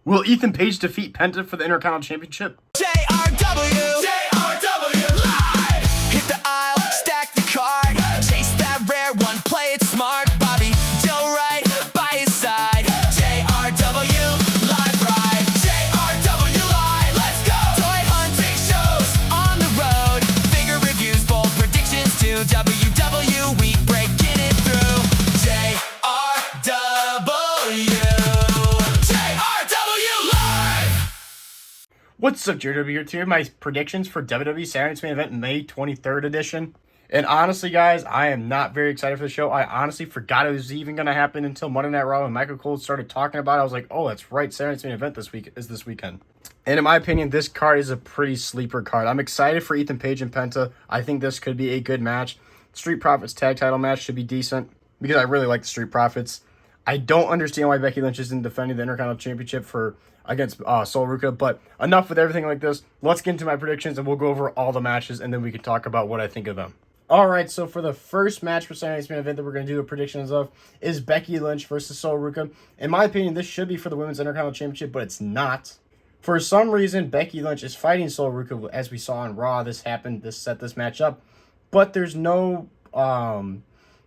Will Ethan Page defeat Penta for the Intercontinental Championship? JRW live. Hit the aisle, stack the card, chase that rare one, play it smart. Bobby Joe right by his side. JRW live ride. JRW live, let's go. Toy hunting shows on the road. Figure reviews, bold predictions too. WW week breaking it through. What's up, JW here? Here are my predictions for WWE Saturday's Main Event May 23rd edition. And honestly, guys, I am not very excited for the show. I honestly forgot it was even going to happen until Monday Night Raw when Michael Cole started talking about it. I was like, oh, that's right, Saturday's Main Event this weekend. And in my opinion, this card is a pretty sleeper card. I'm excited for Ethan Page and Penta. I think this could be a good match. Street Profits tag title match should be decent because I really like the Street Profits. I don't understand why Becky Lynch isn't defending the Intercontinental Championship against Sol Ruka, but enough with everything like this. Let's get into my predictions, and we'll go over all the matches, and then we can talk about what I think of them. All right, so for the first match for Saturday's Main Event that we're going to do predictions of is Becky Lynch versus Sol Ruka. In my opinion, this should be for the Women's Intercontinental Championship, but it's not. For some reason, Becky Lynch is fighting Sol Ruka, as we saw on Raw. This set this match up, but there's no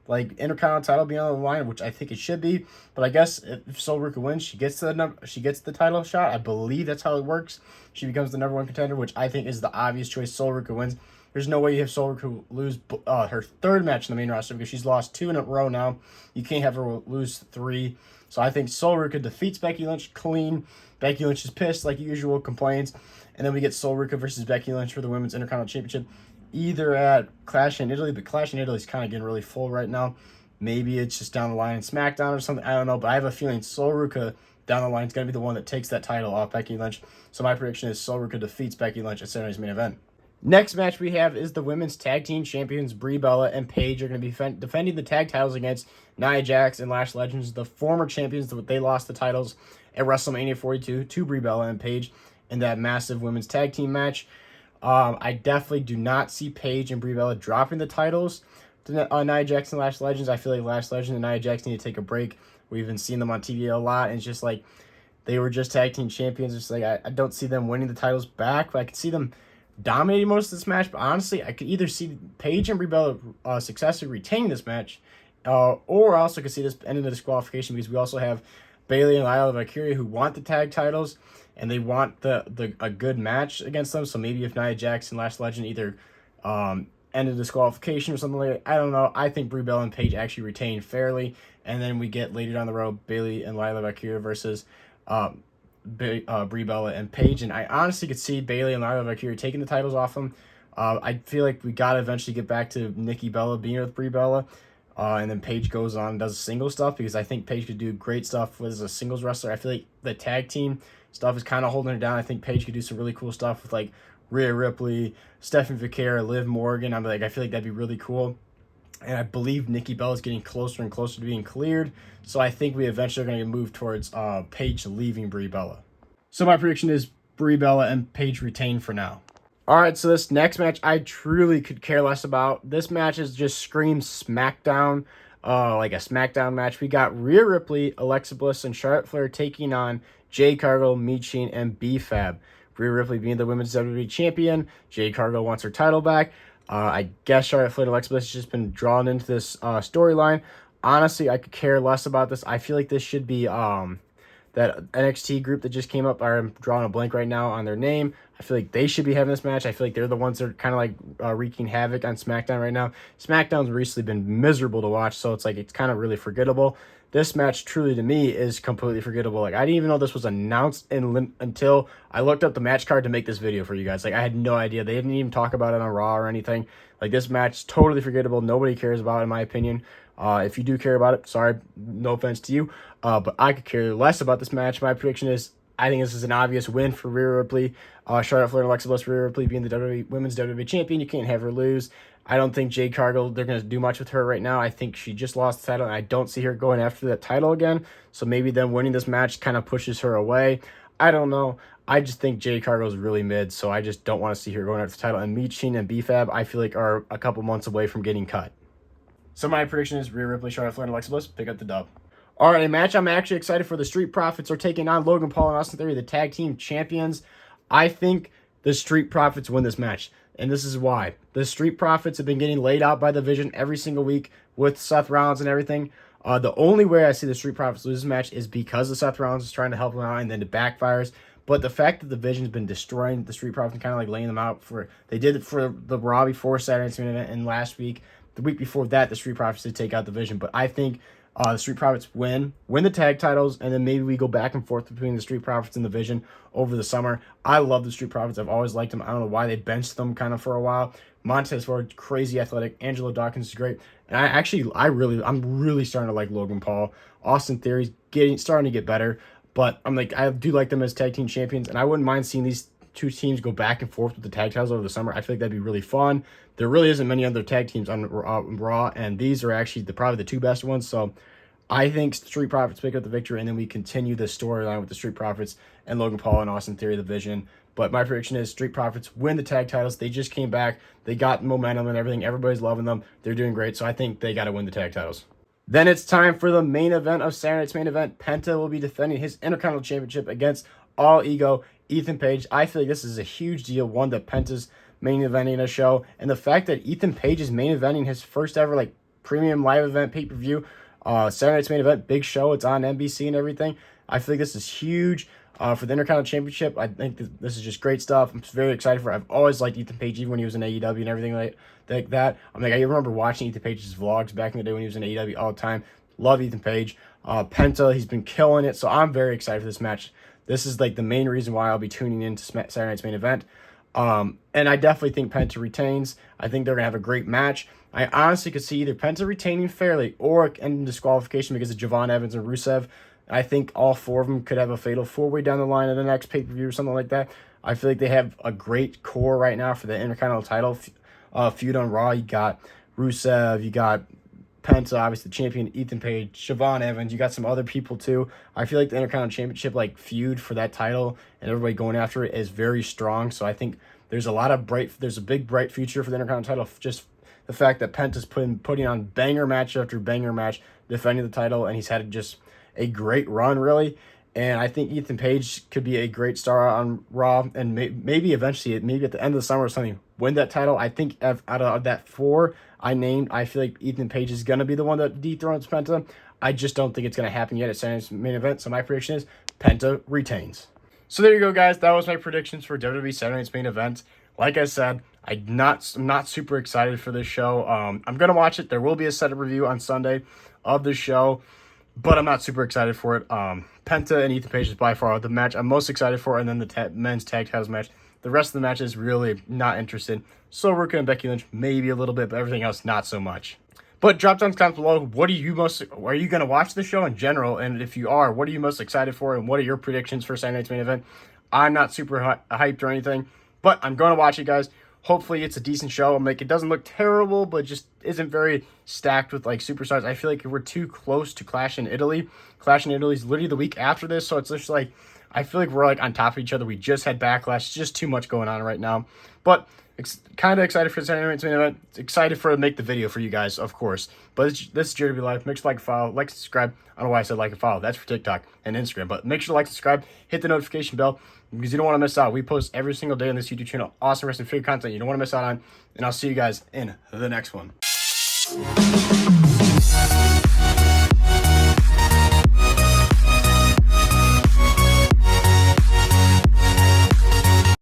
Intercontinental title being on the line, which I think it should be. But I guess if Sol Ruka wins, she gets the title shot. I believe that's how it works. She becomes the #1 contender, which I think is the obvious choice. Sol Ruka wins. There's no way you have Sol Ruka lose her third match in the main roster because she's lost 2 in a row now. You can't have her lose 3. So I think Sol Ruka defeats Becky Lynch clean. Becky Lynch is pissed like usual, complains, and then we get Sol Ruka versus Becky Lynch for the Women's Intercontinental Championship, either at Clash in Italy, but Clash in Italy is kind of getting really full right now. Maybe it's just down the line in SmackDown or something. I don't know, but I have a feeling Sol Ruka down the line is going to be the one that takes that title off Becky Lynch. So my prediction is Sol Ruka defeats Becky Lynch at Saturday's Main Event. Next match we have is the Women's Tag Team Champions Brie Bella and Paige are going to be defending the tag titles against Nia Jax and Lash Legends, the former champions. They lost the titles at WrestleMania 42 to Brie Bella and Paige in that massive women's tag team match. I definitely do not see Paige and Brie Bella dropping the titles to Nia Jax and Lash Legends. I feel like Lash Legends and Nia Jax need to take a break. We've been seeing them on TV a lot, and it's just like they were just tag team champions. It's like I don't see them winning the titles back, but I could see them dominating most of this match. But honestly, I could either see Paige and Brie Bella successfully retaining this match, or I also could see this end in a disqualification because we also have Bayley and Lila Valkyria who want the tag titles and they want a good match against them. So maybe if Nia Jax and Lash Legend either end in disqualification or something like that, I don't know. I think Brie Bella and Paige actually retain fairly, and then we get later down the road Bayley and Lila Valkyria versus Brie Bella and Paige, and I honestly could see Bayley and Lila Valkyria taking the titles off them. I feel like we gotta eventually get back to Nikki Bella being with Brie Bella, and then Paige goes on and does single stuff because I think Paige could do great stuff as a singles wrestler. I feel like the tag team stuff is kind of holding her down. I think Paige could do some really cool stuff with like Rhea Ripley, Stephanie Vaquera, Liv Morgan. I feel like that'd be really cool. And I believe Nikki Bella is getting closer and closer to being cleared. So I think we eventually are going to move towards Paige leaving Brie Bella. So my prediction is Brie Bella and Paige retain for now. All right, so this next match I truly could care less about. This match is just screams SmackDown, like a SmackDown match. We got Rhea Ripley, Alexa Bliss, and Charlotte Flair taking on Jade Cargill, Michin, and B-Fab. Rhea Ripley being the Women's WWE Champion. Jade Cargill wants her title back. I guess Charlotte Flair and Alexa Bliss has just been drawn into this storyline. Honestly, I could care less about this. I feel like this should be that NXT group that just came up. I'm drawing a blank right now on their name. I feel like they should be having this match. I feel like they're the ones that are kind of like wreaking havoc on SmackDown right now. SmackDown's recently been miserable to watch, so it's kind of really forgettable. This match truly to me is completely forgettable. Like I didn't even know this was announced until I looked up the match card to make this video for you guys. Like I had no idea. They didn't even talk about it on Raw or anything. Like this match, totally forgettable. Nobody cares about it in my opinion. If you do care about it, sorry, no offense to you. But I could care less about this match. My prediction is I think this is an obvious win for Rhea Ripley. Charlotte Flair and Alexa Bliss, Rhea Ripley being the Women's WWE Champion. You can't have her lose. I don't think Jade Cargill, they're going to do much with her right now. I think she just lost the title, and I don't see her going after that title again. So maybe them winning this match kind of pushes her away. I don't know. I just think Jade Cargill is really mid, so I just don't want to see her going after the title. And Michin and B-Fab, I feel like are a couple months away from getting cut. So my prediction is Rhea Ripley, Charlotte Flair, and Alexa Bliss pick up the dub. All right, a match I'm actually excited for. The Street Profits are taking on Logan Paul and Austin Theory, the tag team champions. I think the Street Profits win this match, and this is why. The Street Profits have been getting laid out by the Vision every single week with Seth Rollins and everything. The only way I see the Street Profits lose this match is because of Seth Rollins is trying to help them out, and then it backfires. But the fact that the Vision's been destroying the Street Profits and kind of like laying them out they did it for the Raw before Saturday's main event, and last week, the week before that, the Street Profits did take out the Vision. But I think the Street Profits win the tag titles, and then maybe we go back and forth between the Street Profits and the Vision over the summer. I love the Street Profits. I've always liked them. I don't know why they benched them kind of for a while. Montez Ford, crazy athletic. Angelo Dawkins is great. And I'm really starting to like Logan Paul. Austin Theory's starting to get better. But I do like them as tag team champions, and I wouldn't mind seeing these two teams go back and forth with the tag titles over the summer. I feel like that'd be really fun. There really isn't many other tag teams on Raw, and these are actually probably the two best ones. So I think Street Profits pick up the victory, and then we continue the storyline with the Street Profits and Logan Paul and Austin Theory, the Vision. But my prediction is Street Profits win the tag titles. They just came back. They got momentum and everything. Everybody's loving them. They're doing great. So I think they got to win the tag titles. Then it's time for the main event of Saturday night's main event. Penta will be defending his Intercontinental Championship against All Ego Ethan Page. I feel like this is a huge deal. One, that Penta's main eventing a show, and the fact that Ethan Page is main eventing his first ever premium live event pay-per-view. Saturday night's main event, big show. It's on NBC and everything. I feel like this is huge for the Intercontinental Championship. I think this is just great stuff. I'm very excited for it. I've always liked Ethan Page, even when he was in AEW and everything like that. I remember watching Ethan Page's vlogs back in the day when he was in AEW all the time. Love Ethan Page. Penta, he's been killing it, so I'm very excited for this match. This is the main reason why I'll be tuning in to Saturday night's main event. And I definitely think Penta retains. I think they're going to have a great match. I honestly could see either Penta retaining fairly or ending disqualification because of Javon Evans and Rusev. I think all four of them could have a fatal four-way down the line in the next pay-per-view or something like that. I feel like they have a great core right now for the Intercontinental title feud on Raw. You got Rusev, you got Penta, obviously the champion, Ethan Page, Javon Evans. You got some other people too. I feel like the Intercontinental Championship feud for that title and everybody going after it is very strong. So I think there's a big bright future for the Intercontinental title. Just the fact that Penta's putting on banger match after banger match, defending the title, and he's had just a great run really. And I think Ethan Page could be a great star on Raw, and maybe eventually, maybe at the end of the summer or something, win that title. I think out of that four I named, I feel like Ethan Page is going to be the one that dethrones Penta. I just don't think it's going to happen yet at Saturday's main event. So my prediction is Penta retains. So there you go, guys. That was my predictions for WWE Saturday's main event. Like I said, I'm not super excited for this show. I'm going to watch it. There will be a setup review on Sunday of the show, but I'm not super excited for it. Penta and Ethan Page is by far the match I'm most excited for, and then the men's tag titles match. The rest of the matches really not interested. So Ruka and Becky Lynch maybe a little bit, but everything else not so much. But drop down in the comments below. Are you going to watch the show in general? And if you are, what are you most excited for? And what are your predictions for Saturday night's main event? I'm not super hyped or anything, but I'm going to watch it, guys. Hopefully it's a decent show. It doesn't look terrible, but just isn't very stacked with superstars. I feel like we're too close to Clash in Italy. Clash in Italy is literally the week after this, so it's just I feel like we're on top of each other. We just had Backlash. It's just too much going on right now. But kind of excited for the Saturday night's main event. Excited to make the video for you guys, of course. But this is JW Live. Make sure to follow, subscribe. I don't know why I said and follow. That's for TikTok and Instagram. But make sure to subscribe, hit the notification bell, because you don't want to miss out. We post every single day on this YouTube channel. Awesome wrestling figure content you don't want to miss out on. And I'll see you guys in the next one.